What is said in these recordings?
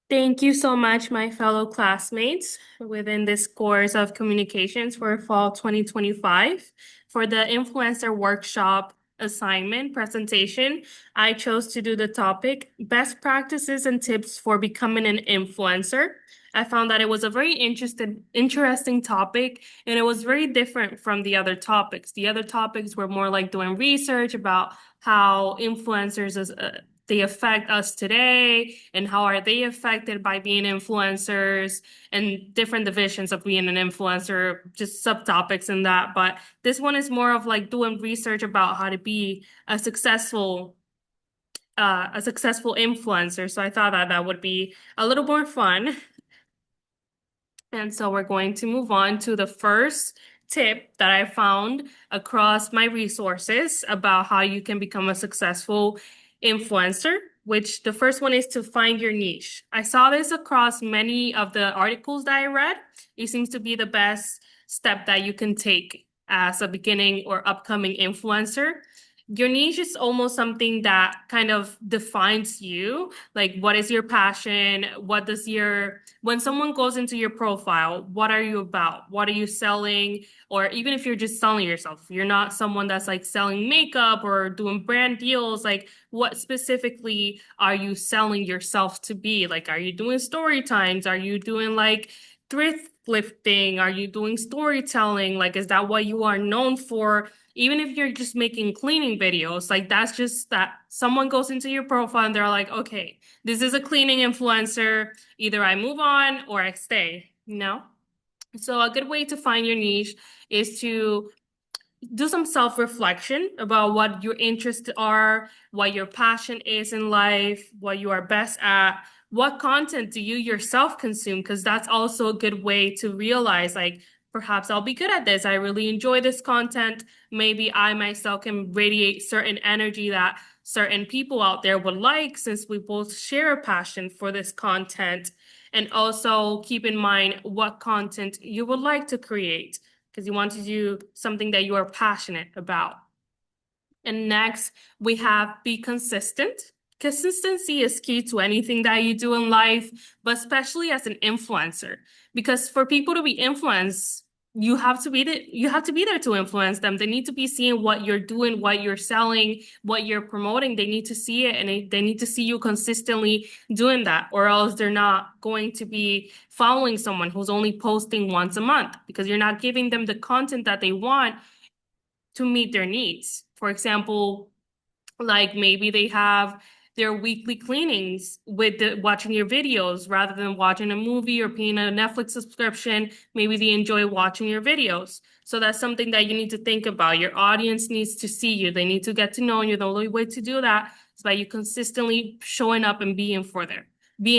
Thank you so much, my fellow classmates, within this course of communications for fall 2025. For the influencer workshop assignment presentation, I chose to do the topic best practices and tips for becoming an influencer. I found that it was a very interesting topic, and it was very different from the other topics. The other topics were more like doing research about how influencers they affect us today and how are they affected by being influencers and different divisions of being an influencer, just subtopics in that. But this one is more of like doing research about how to be a successful influencer. So I thought that that would be a little more fun. And so we're going to move on to the first tip that I found across my resources about how you can become a successful influencer, which the first one is to find your niche. I saw this across many of the articles that I read. It seems to be the best step that you can take as a beginning or upcoming influencer. Your niche is almost something that kind of defines you. Like, what is your passion? When someone goes into your profile, what are you about? What are you selling? Or even if you're just selling yourself, you're not someone that's like selling makeup or doing brand deals. Like, what specifically are you selling yourself to be? Like, are you doing story times? Are you doing like thrift lifting? Are you doing storytelling? Like, is that what you are known for? Even if you're just making cleaning videos, like that's just that someone goes into your profile and they're like, okay, this is a cleaning influencer. Either I move on or I stay, you know? So a good way to find your niche is to do some self-reflection about what your interests are, what your passion is in life, what you are best at, what content do you yourself consume? Because that's also a good way to realize, like, perhaps I'll be good at this. I really enjoy this content. Maybe I myself can radiate certain energy that certain people out there would like, since we both share a passion for this content. And also keep in mind what content you would like to create because you want to do something that you are passionate about. And next, we have be consistent. Consistency is key to anything that you do in life, but especially as an influencer, because for people to be influenced, you have to be there to influence them. They need to be seeing what you're doing, what you're selling, what you're promoting. They need to see it and they need to see you consistently doing that, or else they're not going to be following someone who's only posting once a month because you're not giving them the content that they want to meet their needs. For example, like maybe they have their weekly cleanings with watching your videos rather than watching a movie or paying a Netflix subscription. Maybe they enjoy watching your videos. So that's something that you need to think about. Your audience needs to see you. They need to get to know you. The only way to do that is by you consistently showing up and being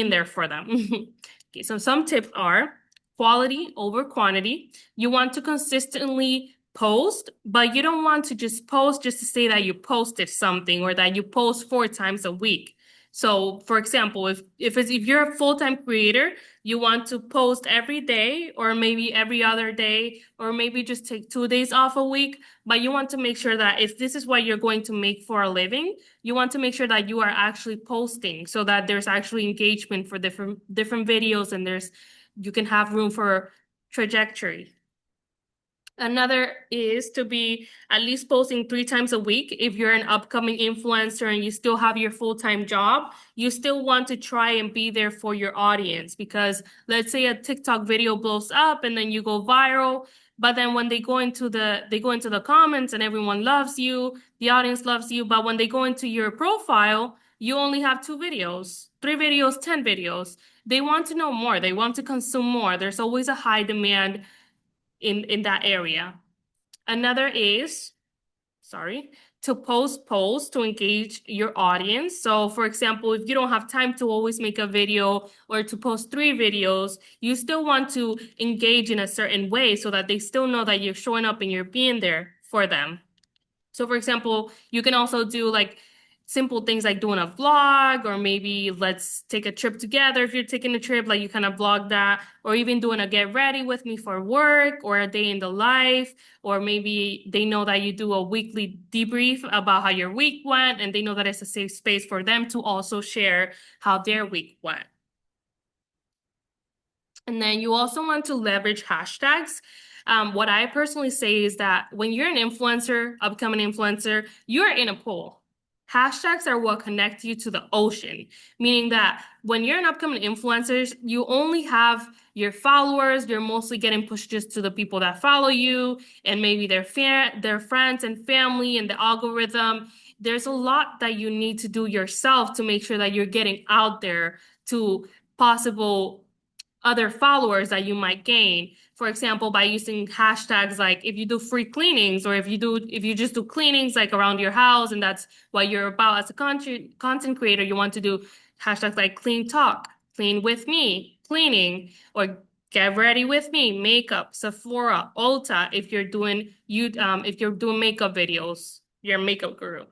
there for them. Okay, so some tips are quality over quantity. You want to consistently post, but you don't want to just post just to say that you posted something or that you post 4 times a week. So, for example, if you're a full-time creator, you want to post every day or maybe every other day or maybe just take 2 days off a week, but you want to make sure that if this is what you're going to make for a living, you want to make sure that you are actually posting so that there's actually engagement for different videos and you can have room for trajectory. Another is to be at least posting 3 times a week. If you're an upcoming influencer and you still have your full-time job, you still want to try and be there for your audience because let's say a TikTok video blows up and then you go viral, but then when they go into the comments and everyone loves you, the audience loves you, but when they go into your profile, you only have 2 videos, 3 videos, 10 videos. They want to know more. They want to consume more. There's always a high demand in that area. Another is, sorry, to post posts to engage your audience. So for example, if you don't have time to always make a video or to post 3 videos, you still want to engage in a certain way so that they still know that you're showing up and you're being there for them. So for example, you can also do like simple things like doing a vlog, or maybe let's take a trip together. If you're taking a trip, like you kind of vlog that, or even doing a get ready with me for work or a day in the life, or maybe they know that you do a weekly debrief about how your week went, and they know that it's a safe space for them to also share how their week went. And then you also want to leverage hashtags. What I personally say is that when you're an influencer, upcoming influencer, you're in a pool. Hashtags are what connect you to the ocean, meaning that when you're an upcoming influencer, you only have your followers. You're mostly getting pushed just to the people that follow you and maybe their friends and family and the algorithm. There's a lot that you need to do yourself to make sure that you're getting out there to possible other followers that you might gain. For example, by using hashtags like if you do free cleanings or if you just do cleanings like around your house and that's what you're about as a content creator, you want to do hashtags like clean talk, clean with me, cleaning, or get ready with me, makeup, Sephora, Ulta, if you're doing makeup videos, you're a makeup guru.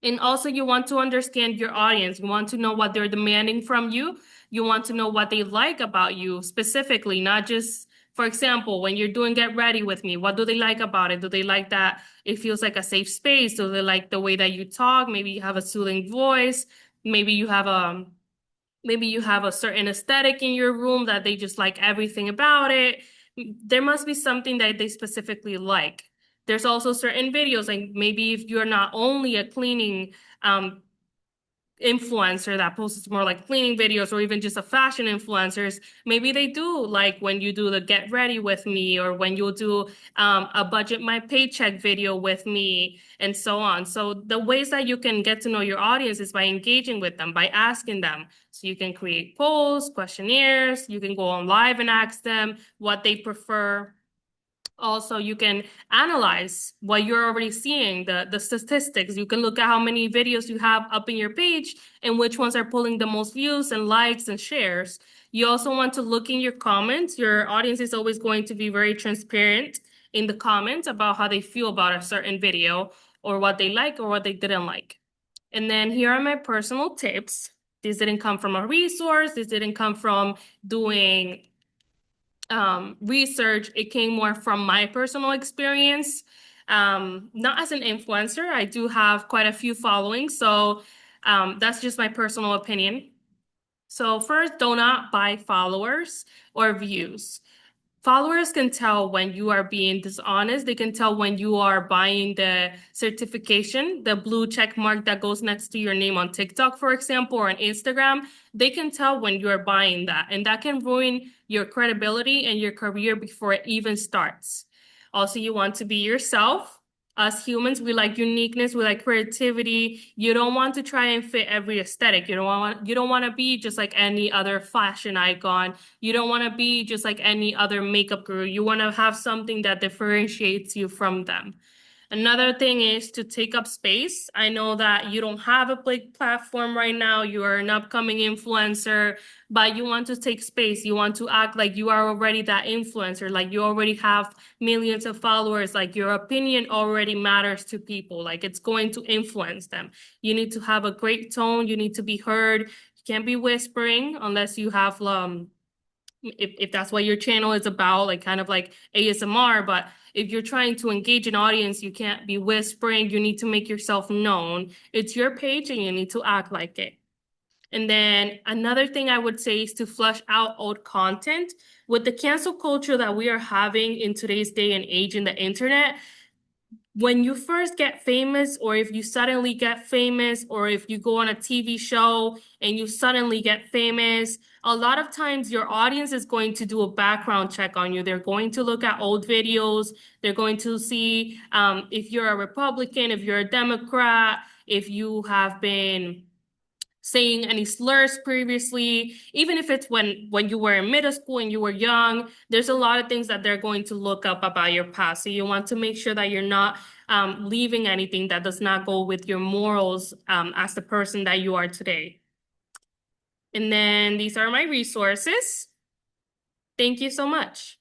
And also, you want to understand your audience. You want to know what they're demanding from you. You want to know what they like about you specifically, not just, for example, when you're doing Get Ready with Me, what do they like about it? Do they like that it feels like a safe space? Do they like the way that you talk? Maybe you have a soothing voice. Maybe you have a maybe you have a certain aesthetic in your room that they just like everything about it. There must be something that they specifically like. There's also certain videos, like maybe if you're not only a cleaning influencer that posts more like cleaning videos or even just a fashion influencers, maybe they do like when you do the Get Ready with Me or when you'll do a budget my paycheck video with me and so on. So the ways that you can get to know your audience is by engaging with them, by asking them. So you can create polls, questionnaires, you can go on live and ask them what they prefer. Also, you can analyze what you're already seeing, the statistics. You can look at how many videos you have up in your page and which ones are pulling the most views and likes and shares. You also want to look in your comments. Your audience is always going to be very transparent in the comments about how they feel about a certain video or what they like or what they didn't like. And then here are my personal tips. This didn't come from a resource. This didn't come from doing research. It came more from my personal experience. Not as an influencer, I do have quite a few followings, so that's just my personal opinion. So first, do not buy followers or views. Followers can tell when you are being dishonest. They can tell when you are buying the certification, the blue check mark that goes next to your name on TikTok, for example, or on Instagram. They can tell when you are buying that, and that can ruin your credibility and your career before it even starts. Also, you want to be yourself. Us humans, we like uniqueness, we like creativity. You don't want to try and fit every aesthetic. You don't want to be just like any other fashion icon. You don't want to be just like any other makeup guru. You want to have something that differentiates you from them. Another thing is to take up space. I know that you don't have a big platform right now. You are an upcoming influencer, but you want to take space. You want to act like you are already that influencer, like you already have millions of followers, like your opinion already matters to people, like it's going to influence them. You need to have a great tone. You need to be heard. You can't be whispering unless you have if that's what your channel is about, like kind of like ASMR, but if you're trying to engage an audience, you can't be whispering. You need to make yourself known. It's your page and you need to act like it. And then another thing I would say is to flush out old content. With the cancel culture that we are having in today's day and age in the internet, when you first get famous, or if you suddenly get famous, or if you go on a TV show and you suddenly get famous, a lot of times your audience is going to do a background check on you. They're going to look at old videos. They're going to see if you're a Republican, if you're a Democrat, if you have been saying any slurs previously, even if it's when you were in middle school and you were young. There's a lot of things that they're going to look up about your past. So you want to make sure that you're not leaving anything that does not go with your morals as the person that you are today. And then these are my resources. Thank you so much.